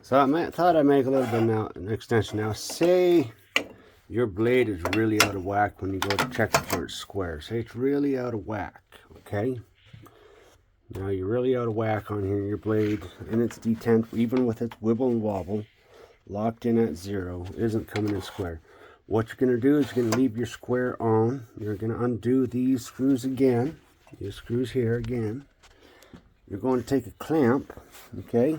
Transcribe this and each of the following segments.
So thought I'd make a little bit now an extension. Now say your blade is really out of whack when you go to check for its square. Say it's really out of whack, okay? Now you're really out of whack on here, your blade and its detent, even with its wibble and wobble, locked in at 0, isn't coming in square. What you're going to do is you're going to leave your square on. You're going to undo these screws again. These screws here again. You're going to take a clamp, okay?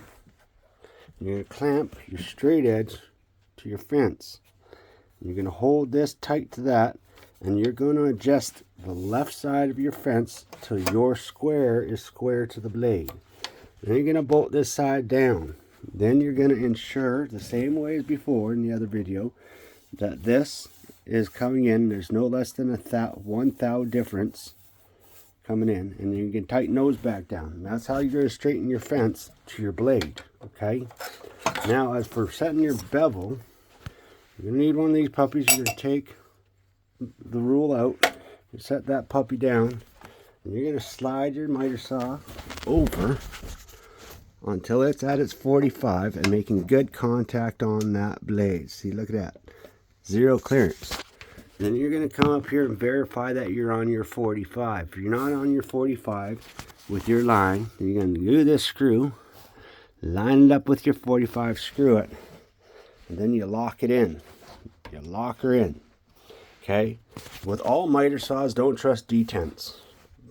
You're going to clamp your straight edge to your fence. You're going to hold this tight to that, and you're going to adjust the left side of your fence till your square is square to the blade. Then you're going to bolt this side down. Then you're going to ensure, the same way as before in the other video, that this is coming in. There's no less than a 1 thou difference coming in, and you can tighten those back down. And that's how you're going to straighten your fence to your blade, okay? Now, as for setting your bevel, you're going to need one of these puppies. You're going to take the rule out and set that puppy down, and you're going to slide your miter saw over until it's at its 45 and making good contact on that blade. See, look at that. 0 clearance. Then you're going to come up here and verify that you're on your 45. If you're not on your 45 with your line, then you're going to do this screw, line it up with your 45, screw it, and then you lock it in. You lock her in. Okay? With all miter saws, don't trust detents.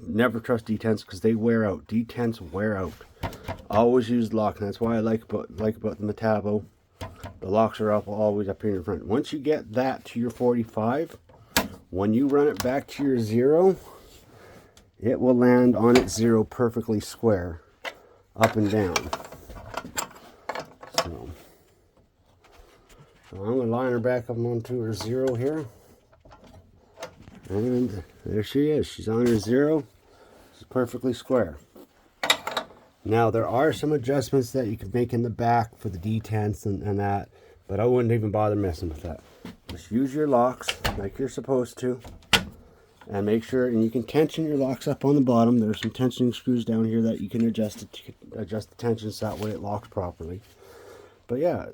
Never trust detents because they wear out. Detents wear out. Always use lock, and that's why I like about the Metabo. The locks are always up here in front. Once you get that to your 45, when you run it back to your 0, it will land on its 0 perfectly square, up and down. So I'm going to line her back up onto her 0 here. And there she is. She's on her 0. She's perfectly square. Now, there are some adjustments that you can make in the back for the detents and that, but I wouldn't even bother messing with that. Just use your locks like you're supposed to, and make sure, and you can tension your locks up on the bottom. There's some tensioning screws down here that you can adjust the tension so that way it locks properly. But yeah,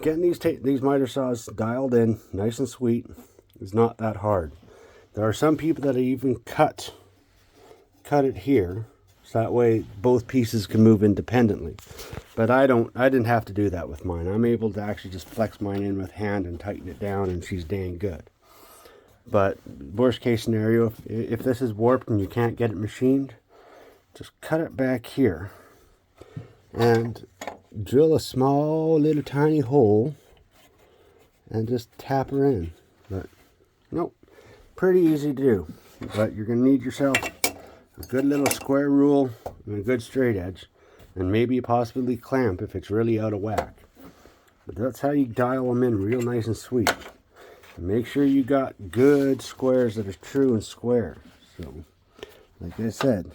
getting these miter saws dialed in nice and sweet is not that hard. There are some people that even cut it here, so that way both pieces can move independently. But I didn't have to do that with mine. I'm able to actually just flex mine in with hand and tighten it down, and she's dang good. But worst case scenario, if this is warped and you can't get it machined, just cut it back here and drill a small little tiny hole and just tap her in. But nope, pretty easy to do. But you're going to need yourself a good little square rule and a good straight edge, and maybe possibly clamp if it's really out of whack. But that's how you dial them in real nice and sweet. And make sure you got good squares that are true and square. So, like I said,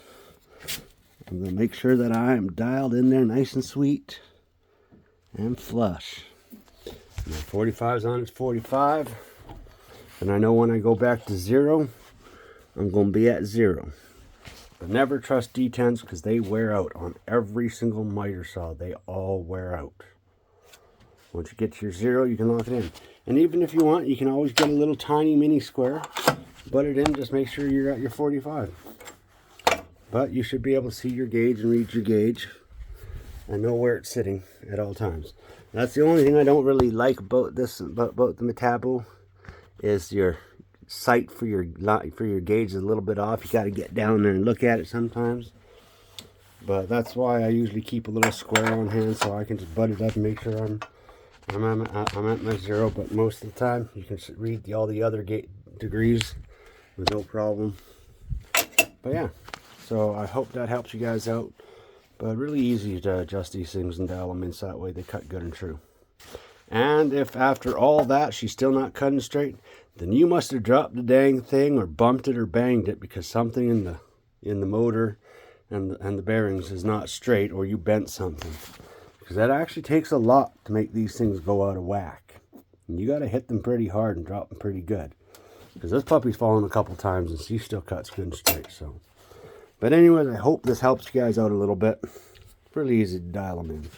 I'm going to make sure that I am dialed in there nice and sweet and flush. My 45 is on its 45, and I know when I go back to 0, I'm going to be at 0. But never trust detents because they wear out on every single miter saw. They all wear out. Once you get to your 0, you can lock it in. And even if you want, you can always get a little tiny mini square, butt it in, just make sure you're at your 45. But you should be able to see your gauge and read your gauge and know where it's sitting at all times. That's the only thing I don't really like about this, about the Metabo, is your sight for your gauge is a little bit off. You got to get down there and look at it sometimes. But that's why I usually keep a little square on hand so I can just butt it up and make sure I'm at my 0. But most of the time you can read all the other degrees with no problem. But yeah, so I hope that helps you guys out. But really easy to adjust these things and dial them in so that way they cut good and true. And if after all that she's still not cutting straight, then you must have dropped the dang thing or bumped it or banged it, because something in the motor and the bearings is not straight, or you bent something. Because that actually takes a lot to make these things go out of whack. And you got to hit them pretty hard and drop them pretty good. Because this puppy's fallen a couple times and she still cuts good and straight. So, but anyways, I hope this helps you guys out a little bit. Really easy to dial them in.